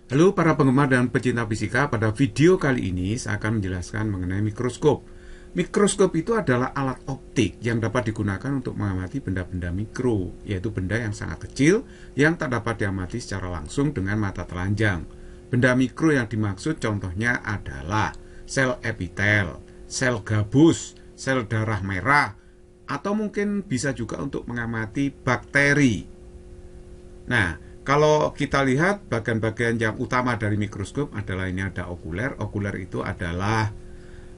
Halo para penggemar dan pecinta fisika, pada video kali ini saya akan menjelaskan mengenai mikroskop. Mikroskop itu adalah alat optik yang dapat digunakan untuk mengamati benda-benda mikro, yaitu benda yang sangat kecil yang tak dapat diamati secara langsung dengan mata telanjang. Benda mikro yang dimaksud contohnya adalah sel epitel, sel gabus, sel darah merah, atau mungkin bisa juga untuk mengamati bakteri. Nah, kalau kita lihat bagian-bagian yang utama dari mikroskop adalah ini ada okuler. Okuler itu adalah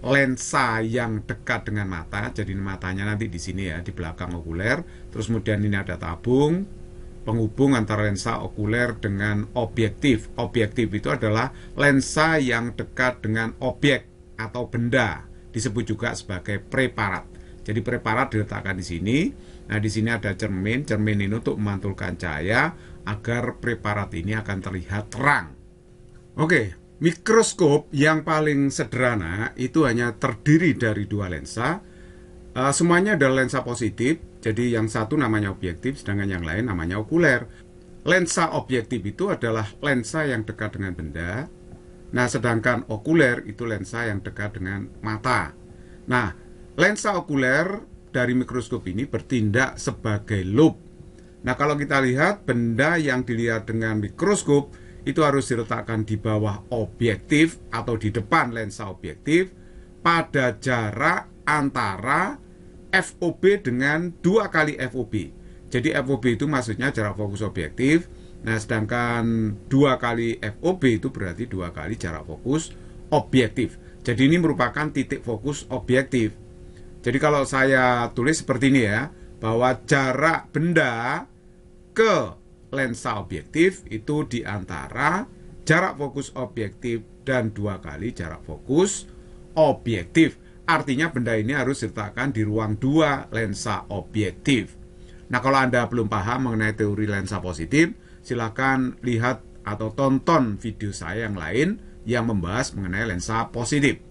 lensa yang dekat dengan mata. Jadi matanya nanti di sini ya, di belakang okuler. Terus kemudian ini ada tabung, penghubung antara lensa okuler dengan objektif. Objektif itu adalah lensa yang dekat dengan objek atau benda. Disebut juga sebagai preparat. Jadi preparat diletakkan di sini. Nah, di sini ada cermin. Cermin ini untuk memantulkan cahaya agar preparat ini akan terlihat terang. Oke, mikroskop yang paling sederhana itu hanya terdiri dari dua lensa. Semuanya adalah lensa positif. Jadi yang satu namanya objektif, sedangkan yang lain namanya okuler. Lensa objektif itu adalah lensa yang dekat dengan benda. Nah, sedangkan okuler itu lensa yang dekat dengan mata. Nah, lensa okuler dari mikroskop ini bertindak sebagai loop. Nah, kalau kita lihat benda yang dilihat dengan mikroskop itu harus diletakkan di bawah objektif atau di depan lensa objektif pada jarak antara FOB dengan 2 kali FOB. Jadi FOB itu maksudnya jarak fokus objektif. Nah, sedangkan 2 kali FOB itu berarti 2 kali jarak fokus objektif. Jadi ini merupakan titik fokus objektif. Jadi kalau saya tulis seperti ini ya, bahwa jarak benda ke lensa objektif itu di antara jarak fokus objektif dan 2 kali jarak fokus objektif. Artinya benda ini harus diletakkan di ruang 2 lensa objektif. Nah, kalau Anda belum paham mengenai teori lensa positif, silakan lihat atau tonton video saya yang lain yang membahas mengenai lensa positif.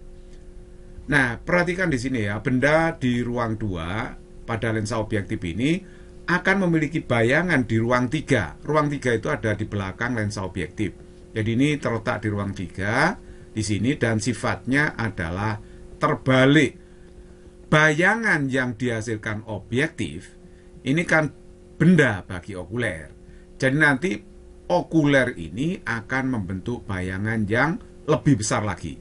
Nah, perhatikan di sini ya, benda di ruang 2 pada lensa objektif ini akan memiliki bayangan di ruang 3. Ruang 3 itu ada di belakang lensa objektif. Jadi ini terletak di ruang 3 di sini dan sifatnya adalah terbalik. Bayangan yang dihasilkan objektif ini kan benda bagi okuler. Jadi nanti okuler ini akan membentuk bayangan yang lebih besar lagi.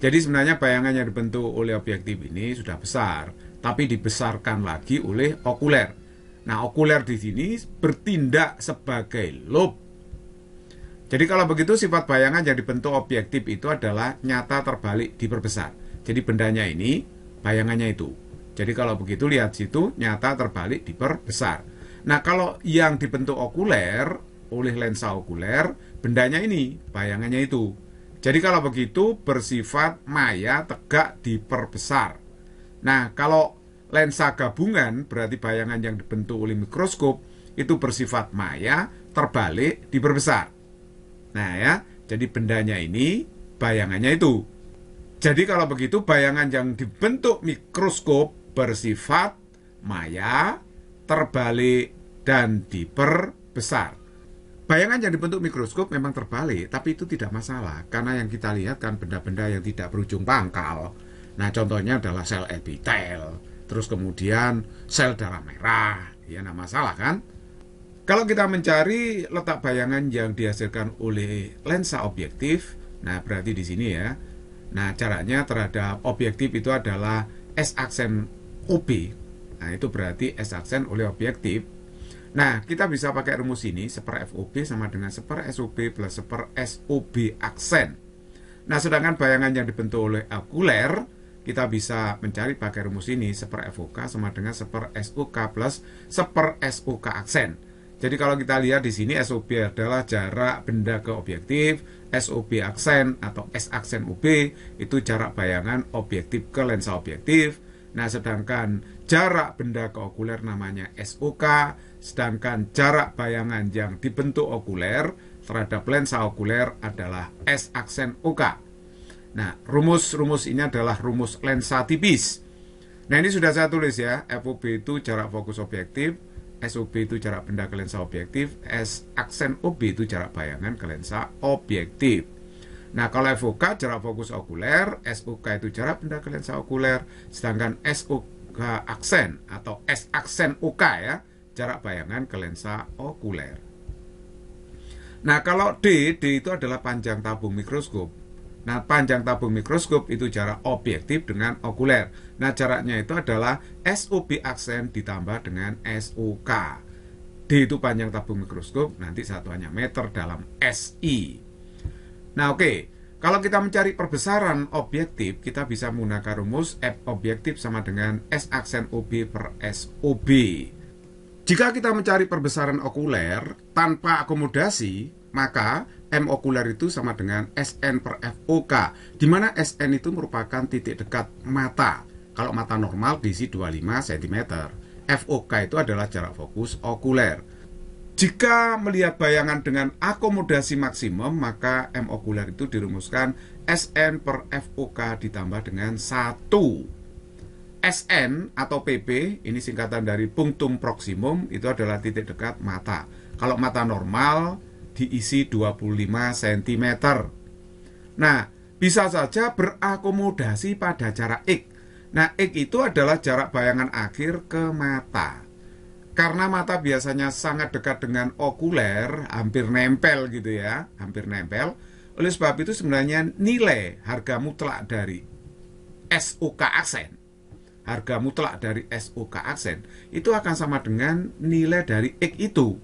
Jadi sebenarnya bayangan yang dibentuk oleh objektif ini sudah besar, tapi dibesarkan lagi oleh okuler. Nah, okuler di sini bertindak sebagai loop. Jadi kalau begitu sifat bayangan yang dibentuk objektif itu adalah nyata terbalik diperbesar. Jadi bendanya ini, bayangannya itu. Jadi kalau begitu lihat situ, nyata terbalik diperbesar. Nah, kalau yang dibentuk okuler oleh lensa okuler, bendanya ini, bayangannya itu. Jadi kalau begitu bersifat maya tegak diperbesar. Nah, kalau lensa gabungan berarti bayangan yang dibentuk oleh mikroskop itu bersifat maya terbalik diperbesar. Nah ya, jadi bendanya ini bayangannya itu. Jadi kalau begitu bayangan yang dibentuk mikroskop bersifat maya terbalik dan diperbesar. Bayangan yang dibentuk mikroskop memang terbalik, tapi itu tidak masalah. Karena yang kita lihat kan benda-benda yang tidak berujung pangkal. Nah, contohnya adalah sel epitel, terus kemudian sel darah merah. Ya, tidak masalah kan? Kalau kita mencari letak bayangan yang dihasilkan oleh lensa objektif, nah berarti di sini ya. Nah, caranya terhadap objektif itu adalah S aksen OB. Nah, itu berarti S aksen oleh objektif. Nah, kita bisa pakai rumus ini, seper FOB sama dengan seper SOB plus seper SOB aksen. Nah, sedangkan bayangan yang dibentuk oleh okuler, kita bisa mencari pakai rumus ini, seper FOK sama dengan seper SOK plus seper SOK aksen. Jadi kalau kita lihat di sini, SOB adalah jarak benda ke objektif, SOB aksen atau S aksen OB itu jarak bayangan objektif ke lensa objektif. Nah, sedangkan jarak benda ke okuler namanya SOK, sedangkan jarak bayangan yang dibentuk okuler terhadap lensa okuler adalah S aksen OK. Nah, rumus ini adalah rumus lensa tipis. Nah, ini sudah saya tulis ya, FOB itu jarak fokus objektif, SOB itu jarak benda ke lensa objektif, S aksen OB itu jarak bayangan ke lensa objektif. Nah, kalau FOK jarak fokus okuler, SOK itu jarak benda ke lensa okuler, sedangkan SOK aksen atau S aksen OK ya, jarak bayangan ke lensa okuler. Nah, kalau D itu adalah panjang tabung mikroskop. Nah, panjang tabung mikroskop itu jarak objektif dengan okuler. Nah, jaraknya itu adalah SOB aksen ditambah dengan SOK. D itu panjang tabung mikroskop, nanti satuannya meter dalam SI. Nah, oke. Kalau kita mencari perbesaran objektif, kita bisa menggunakan rumus F objektif sama dengan S aksen OB per SOB. Jika kita mencari perbesaran okuler tanpa akomodasi, maka M okuler itu sama dengan SN per FOK, di mana SN itu merupakan titik dekat mata. Kalau mata normal diisi 25 cm. FOK itu adalah jarak fokus okuler. Jika melihat bayangan dengan akomodasi maksimum, maka M okuler itu dirumuskan SN per FOK ditambah dengan 1. SN atau PP, ini singkatan dari punctum proximum, itu adalah titik dekat mata. Kalau mata normal diisi 25 cm. Nah, bisa saja berakomodasi pada jarak X. Nah, X itu adalah jarak bayangan akhir ke mata. Karena mata biasanya sangat dekat dengan okuler, hampir nempel gitu ya, hampir nempel. Oleh sebab itu sebenarnya nilai harga mutlak dari SOK aksen, harga mutlak dari SOK aksen itu akan sama dengan nilai dari X itu.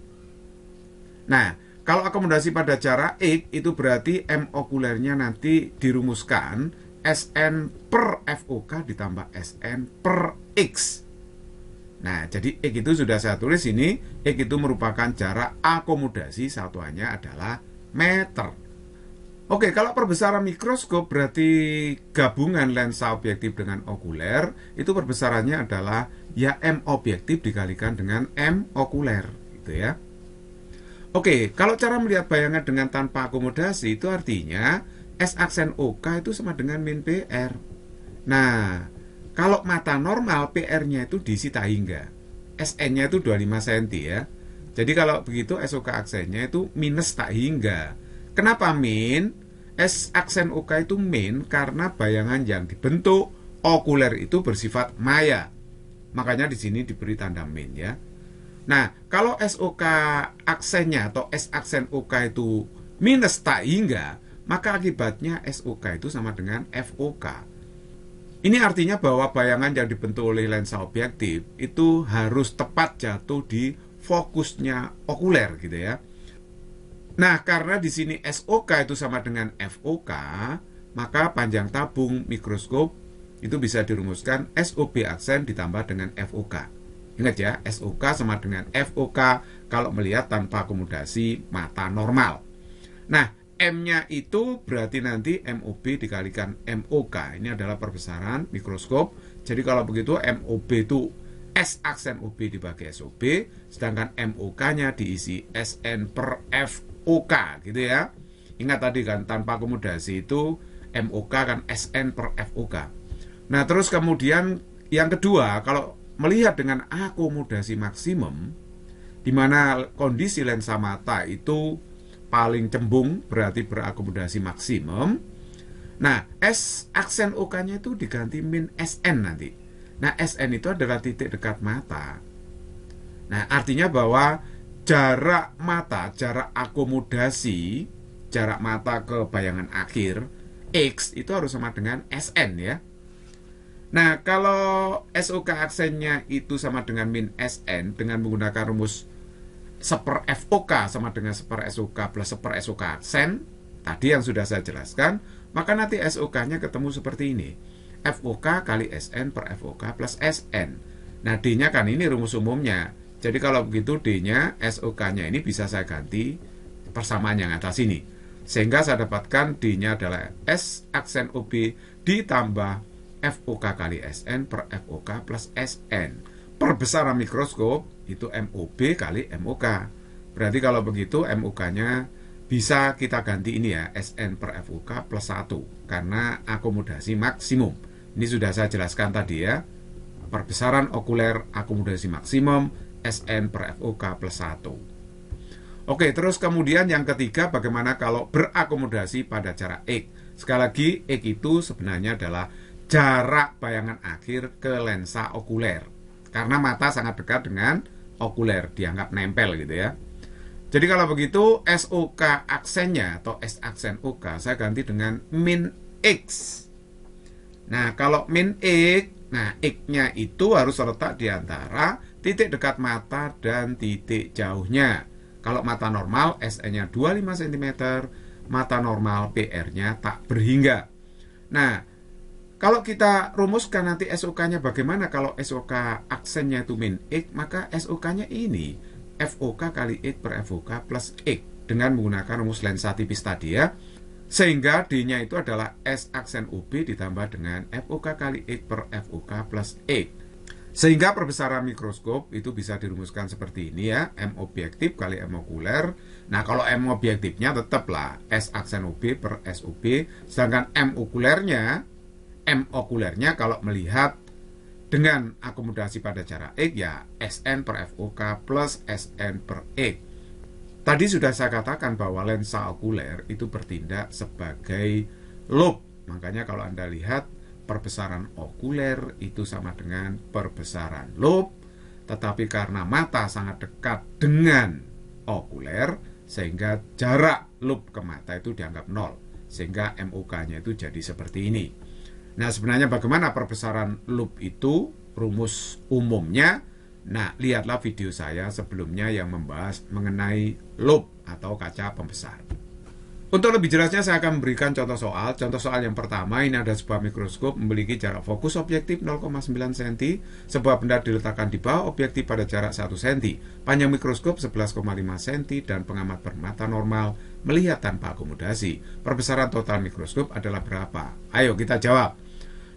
Nah, kalau akomodasi pada jarak X itu berarti M okulernya nanti dirumuskan SN per FOK ditambah SN per X. Nah, jadi X itu sudah saya tulis ini, X itu merupakan jarak akomodasi, satuannya adalah meter. Oke, kalau perbesaran mikroskop berarti gabungan lensa objektif dengan okuler, itu perbesarannya adalah ya M objektif dikalikan dengan M okuler, gitu ya. Oke, kalau cara melihat bayangan dengan tanpa akomodasi itu artinya S aksen OK itu sama dengan min PR. Nah, kalau mata normal PR-nya itu diisi tak hingga. SN-nya itu 25 cm ya. Jadi kalau begitu SOK aksennya itu minus tak hingga. Kenapa min? S aksen OK itu min karena bayangan yang dibentuk okuler itu bersifat maya. Makanya di sini diberi tanda min ya. Nah, kalau SOK aksennya atau S aksen OK itu minus tak hingga, maka akibatnya SOK itu sama dengan FOK. Ini artinya bahwa bayangan yang dibentuk oleh lensa objektif itu harus tepat jatuh di fokusnya okuler gitu ya. Nah, karena di sini SOK itu sama dengan FOK, maka panjang tabung mikroskop itu bisa dirumuskan SOB aksen ditambah dengan FOK. Ingat ya, SOK sama dengan FOK kalau melihat tanpa akomodasi mata normal. Nah, M-nya itu berarti nanti MOB dikalikan MOK. Ini adalah perbesaran mikroskop. Jadi kalau begitu MOB itu S aksen OB dibagi SOB, sedangkan MOK-nya diisi SN per FOK gitu ya. Ingat tadi kan tanpa akomodasi itu MOK kan SN per FOK. Nah, terus kemudian yang kedua, kalau melihat dengan akomodasi maksimum, di mana kondisi lensa mata itu paling cembung, berarti berakomodasi maksimum. Nah, S aksen OK-nya itu diganti min SN nanti. Nah, SN itu adalah titik dekat mata. Nah, artinya bahwa jarak mata, jarak akomodasi, jarak mata ke bayangan akhir, X itu harus sama dengan SN ya. Nah, kalau SOK aksennya itu sama dengan min SN dengan menggunakan rumus seper FOK sama dengan seper SOK plus seper SOK aksen, tadi yang sudah saya jelaskan, maka nanti SOK-nya ketemu seperti ini. FOK kali SN per FOK plus SN. Nah, D-nya kan ini rumus umumnya. Jadi kalau begitu D-nya, SOK-nya ini bisa saya ganti persamaan yang atas ini. Sehingga saya dapatkan D-nya adalah S aksen OB ditambah FOK kali SN per FOK plus SN. Perbesaran mikroskop itu MOB kali MOK. Berarti kalau begitu MOK-nya bisa kita ganti ini ya, SN per FOK plus 1 karena akomodasi maksimum. Ini sudah saya jelaskan tadi ya. Perbesaran okuler akomodasi maksimum SN per FOK plus 1. Oke, terus kemudian yang ketiga, bagaimana kalau berakomodasi pada jarak X? Sekali lagi, X itu sebenarnya adalah jarak bayangan akhir ke lensa okuler. Karena mata sangat dekat dengan okuler, dianggap nempel gitu ya. Jadi kalau begitu, SOK aksennya atau S aksen OK saya ganti dengan min X. Nah, kalau min X, nah X-nya itu harus terletak di antara titik dekat mata dan titik jauhnya. Kalau mata normal, SN-nya 25 cm, mata normal PR-nya tak berhingga. Nah, kalau kita rumuskan nanti SOK-nya bagaimana kalau SOK aksennya itu min X, maka SOK-nya ini FOK kali X per FOK plus X dengan menggunakan rumus lensa tipis tadi ya. Sehingga D-nya itu adalah S aksen OB ditambah dengan FOK kali X per FOK plus X. Sehingga perbesaran mikroskop itu bisa dirumuskan seperti ini ya, M objektif kali M okuler. Nah, kalau M objektifnya tetaplah S aksen OB per SOB, sedangkan M okulernya kalau melihat dengan akomodasi pada jarak X ya SN per FOK plus SN per X. Tadi sudah saya katakan bahwa lensa okuler itu bertindak sebagai loop. Makanya kalau Anda lihat perbesaran okuler itu sama dengan perbesaran loop. Tetapi karena mata sangat dekat dengan okuler, sehingga jarak loop ke mata itu dianggap 0. Sehingga MOK-nya itu jadi seperti ini. Nah, sebenarnya bagaimana perbesaran loop itu, rumus umumnya. Nah, lihatlah video saya sebelumnya yang membahas mengenai loop atau kaca pembesar. Untuk lebih jelasnya saya akan memberikan contoh soal. Contoh soal yang pertama, ini ada sebuah mikroskop memiliki jarak fokus objektif 0,9 cm. Sebuah benda diletakkan di bawah objektif pada jarak 1 cm. Panjang mikroskop 11,5 cm dan pengamat bermata normal melihat tanpa akomodasi. Perbesaran total mikroskop adalah berapa? Ayo kita jawab.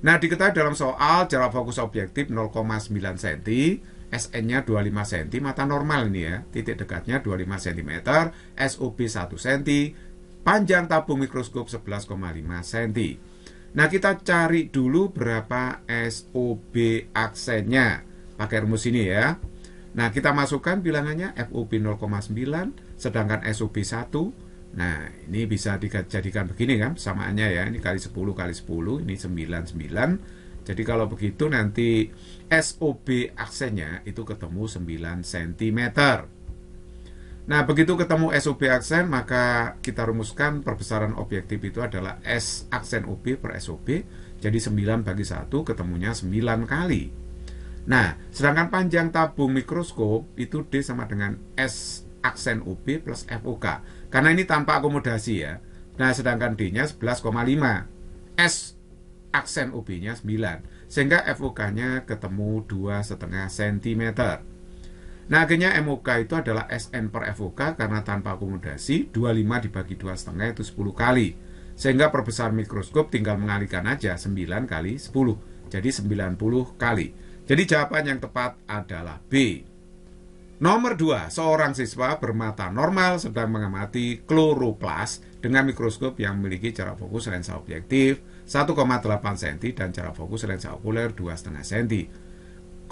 Nah, diketahui dalam soal jarak fokus objektif 0,9 cm, SN-nya 25 cm, mata normal ini ya, titik dekatnya 25 cm, SOB 1 cm, panjang tabung mikroskop 11,5 cm. Nah, kita cari dulu berapa SOB aksennya, pakai rumus ini ya. Nah, kita masukkan bilangannya FOB 0,9, sedangkan SOB 1. Nah, ini bisa dijadikan begini kan, samaannya ya, ini kali 10 kali 10, ini 99. Jadi kalau begitu nanti SOB aksennya itu ketemu 9 cm. Nah, begitu ketemu SOB aksen, maka kita rumuskan perbesaran objektif itu adalah S aksen OB per SOB. Jadi 9 bagi 1 ketemunya 9 kali. Nah, sedangkan panjang tabung mikroskop itu D sama dengan S aksen OB plus FOK. Karena ini tanpa akomodasi ya. Nah, sedangkan D-nya 11,5. S aksen OB-nya 9. Sehingga FOK-nya ketemu 2,5 cm. Nah, akhirnya MOK itu adalah SN per FOK karena tanpa akomodasi 25 dibagi 2,5 itu 10 kali. Sehingga perbesar mikroskop tinggal mengalihkan aja 9 kali 10. Jadi 90 kali. Jadi jawaban yang tepat adalah B. Nomor 2, seorang siswa bermata normal sedang mengamati kloroplas dengan mikroskop yang memiliki jarak fokus lensa objektif 1,8 cm dan jarak fokus lensa okuler 2,5 cm.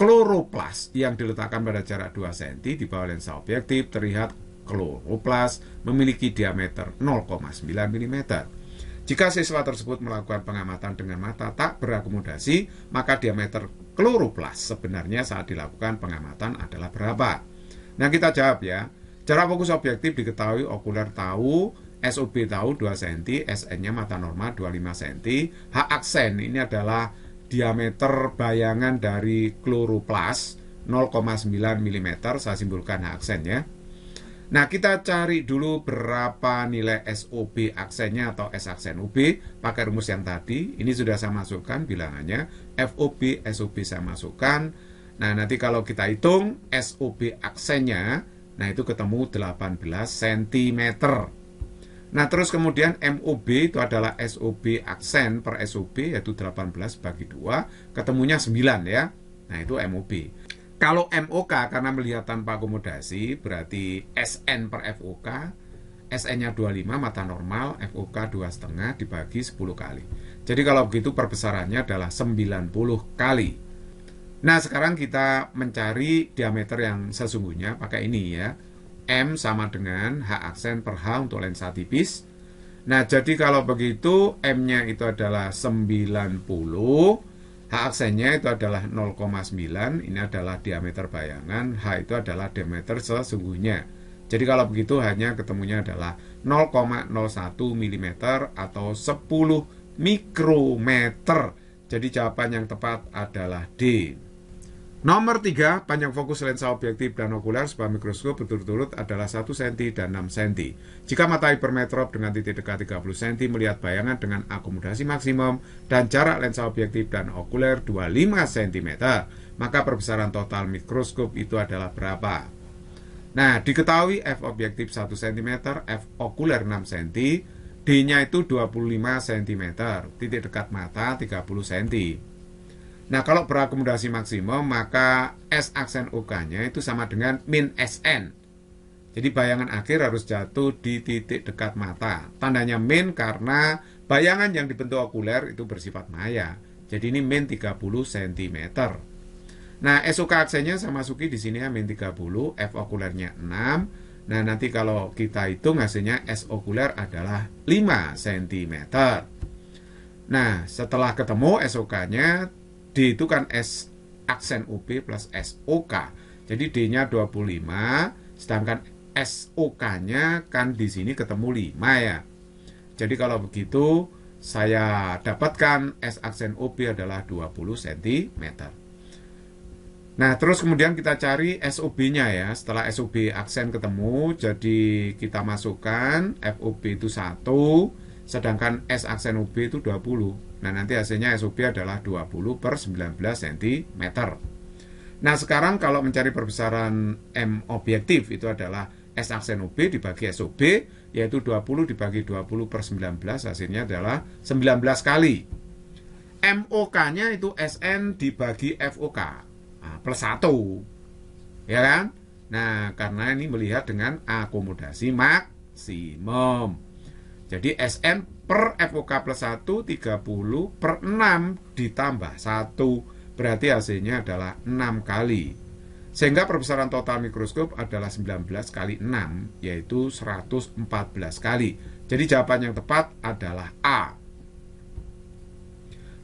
Kloroplas yang diletakkan pada jarak 2 cm di bawah lensa objektif terlihat kloroplas memiliki diameter 0,9 mm. Jika siswa tersebut melakukan pengamatan dengan mata tak berakomodasi, maka diameter kloroplas sebenarnya saat dilakukan pengamatan adalah berapa? Nah, kita jawab ya. Jarak fokus objektif diketahui, okuler tahu, SOB tahu 2 cm, SN-nya mata normal 25 cm. H aksen ini adalah diameter bayangan dari kloroplas 0,9 mm. Saya simbolkan H aksennya. Nah, kita cari dulu berapa nilai SOB aksennya atau S aksen OB pakai rumus yang tadi. Ini sudah saya masukkan bilangannya. FOB, SOB saya masukkan. Nah, nanti kalau kita hitung SOB aksennya, nah itu ketemu 18 cm. Nah, terus kemudian MOB itu adalah SOB aksen per SOB, yaitu 18 bagi 2, ketemunya 9 ya. Nah, itu MOB. Kalau MOK karena melihat tanpa akomodasi, berarti SN per FOK, SN-nya 25, mata normal, FOK 2,5 dibagi 10 kali. Jadi kalau begitu perbesarannya adalah 90 kali. Nah, sekarang kita mencari diameter yang sesungguhnya pakai ini ya. M sama dengan H aksen per H untuk lensa tipis. Nah, jadi kalau begitu M-nya itu adalah 90, H aksennya itu adalah 0,9, ini adalah diameter bayangan, H itu adalah diameter sesungguhnya. Jadi kalau begitu hanya ketemunya adalah 0,01 mm atau 10 mikrometer. Jadi jawaban yang tepat adalah D. Nomor 3, panjang fokus lensa objektif dan okuler sebuah mikroskop berturut-turut adalah 1 cm dan 6 cm. Jika mata hipermetrop dengan titik dekat 30 cm melihat bayangan dengan akomodasi maksimum dan jarak lensa objektif dan okuler 25 cm, maka perbesaran total mikroskop itu adalah berapa? Nah, diketahui F objektif 1 cm, F okuler 6 cm, D-nya itu 25 cm, titik dekat mata 30 cm. Nah, kalau berakomodasi maksimum, maka S aksen OK-nya itu sama dengan min SN. Jadi bayangan akhir harus jatuh di titik dekat mata. Tandanya min karena bayangan yang dibentuk okuler itu bersifat maya. Jadi ini min 30 cm. Nah, SOK aksennya saya masuki di sini ya, min 30, F okulernya 6. Nah, nanti kalau kita hitung hasilnya S okuler adalah 5 cm. Nah, setelah ketemu SOK-nya, D itu kan S aksen OB plus SOK. Jadi D-nya 25, sedangkan SOK-nya kan di sini ketemu 5 ya. Jadi kalau begitu saya dapatkan S aksen OB adalah 20 cm. Nah, terus kemudian kita cari SOB-nya ya. Setelah SOB aksen ketemu, jadi kita masukkan FOB itu 1, sedangkan S aksen OB itu 20. Nah, nanti hasilnya SOB adalah 20 per 19 cm. Nah, sekarang kalau mencari perbesaran M objektif itu adalah S aksen OB dibagi SOB, yaitu 20 dibagi 20 per 19, hasilnya adalah 19 kali. MOK-nya itu SN dibagi FOK, plus 1. Ya kan? Nah, karena ini melihat dengan akomodasi maksimum. Jadi SN per FOK plus 1, 30 per 6 ditambah 1. Berarti hasilnya adalah 6 kali. Sehingga perbesaran total mikroskop adalah 19 kali 6, yaitu 114 kali. Jadi jawaban yang tepat adalah A.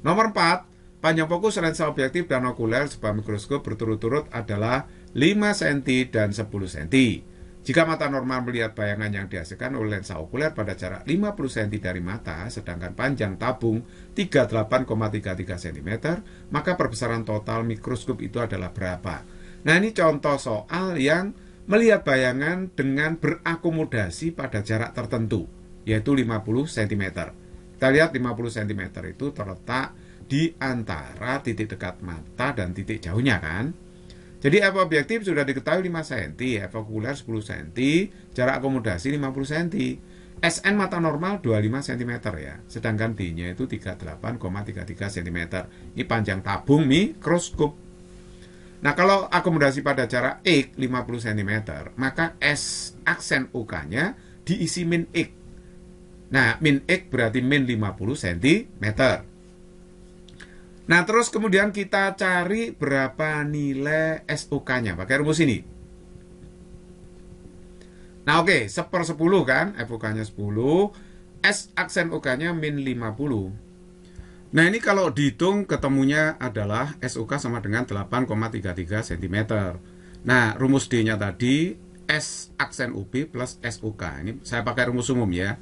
Nomor 4, panjang fokus lensa objektif dan okuler sebuah mikroskop berturut-turut adalah 5 cm dan 10 cm. Jika mata normal melihat bayangan yang dihasilkan oleh lensa okuler pada jarak 50 cm dari mata, sedangkan panjang tabung 38,33 cm, maka perbesaran total mikroskop itu adalah berapa? Nah, ini contoh soal yang melihat bayangan dengan berakomodasi pada jarak tertentu, yaitu 50 cm. Kita lihat 50 cm itu terletak di antara titik dekat mata dan titik jauhnya kan? Jadi F objektif sudah diketahui 5 cm, F okuler 10 cm, jarak akomodasi 50 cm. SN mata normal 25 cm ya, sedangkan D-nya itu 38,33 cm. Ini panjang tabung mikroskop. Nah, kalau akomodasi pada jarak X 50 cm, maka S aksen OK-nya diisi min X. Nah, min X berarti min 50 cm. Nah, terus kemudian kita cari berapa nilai SOK-nya pakai rumus ini. Nah, oke, 1/10 kan, FOK-nya 10, S aksen OK-nya min 50. Nah, ini kalau dihitung ketemunya adalah SOK sama dengan 8,33 cm. Nah, rumus D-nya tadi S aksen OB plus SOK. Ini saya pakai rumus umum ya.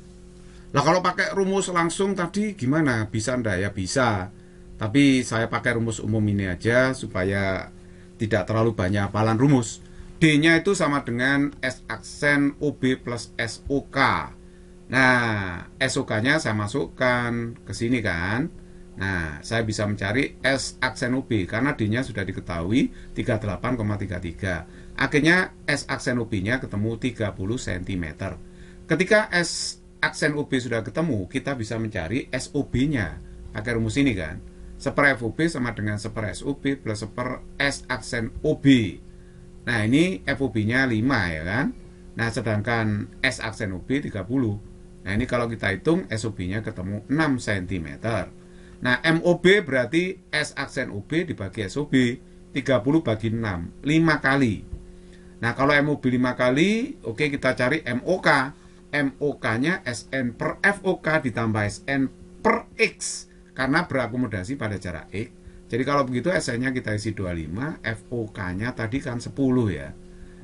Nah, kalau pakai rumus langsung tadi gimana? Bisa enggak ya? Bisa. Tapi saya pakai rumus umum ini aja supaya tidak terlalu banyak hafalan rumus. D-nya itu sama dengan S aksen OB plus SOK. Nah, SOK-nya saya masukkan ke sini kan. Nah, saya bisa mencari S aksen OB karena D-nya sudah diketahui 38,33. Akhirnya S aksen OB-nya ketemu 30 cm. Ketika S aksen OB sudah ketemu, kita bisa mencari SOB-nya pakai rumus ini kan. 1/, FOB sama dengan 1/, SOB plus 1/, S aksen OB. Nah, ini FOB-nya 5 ya kan. Nah, sedangkan S aksen OB 30. Nah, ini kalau kita hitung SOB-nya ketemu 6 cm. Nah, MOB berarti S aksen OB dibagi SOB. 30 bagi 6, 5 kali. Nah, kalau MOB 5 kali, oke, kita cari MOK. MOK-nya SN per FOK ditambah SN per X, karena berakomodasi pada jarak X. Jadi kalau begitu SN-nya kita isi 25, FOK-nya tadi kan 10 ya.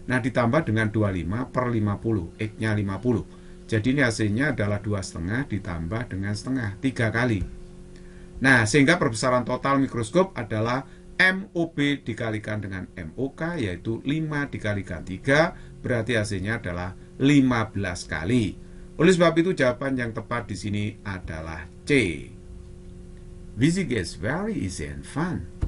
Nah, ditambah dengan 25 per 50, X-nya 50. Jadi ini hasilnya adalah 2,5 ditambah dengan setengah, 3 kali. Nah, sehingga perbesaran total mikroskop adalah MOB dikalikan dengan MOK, yaitu 5 dikalikan 3, berarti hasilnya adalah 15 kali. Oleh sebab itu jawaban yang tepat di sini adalah C. Physics is very easy and fun.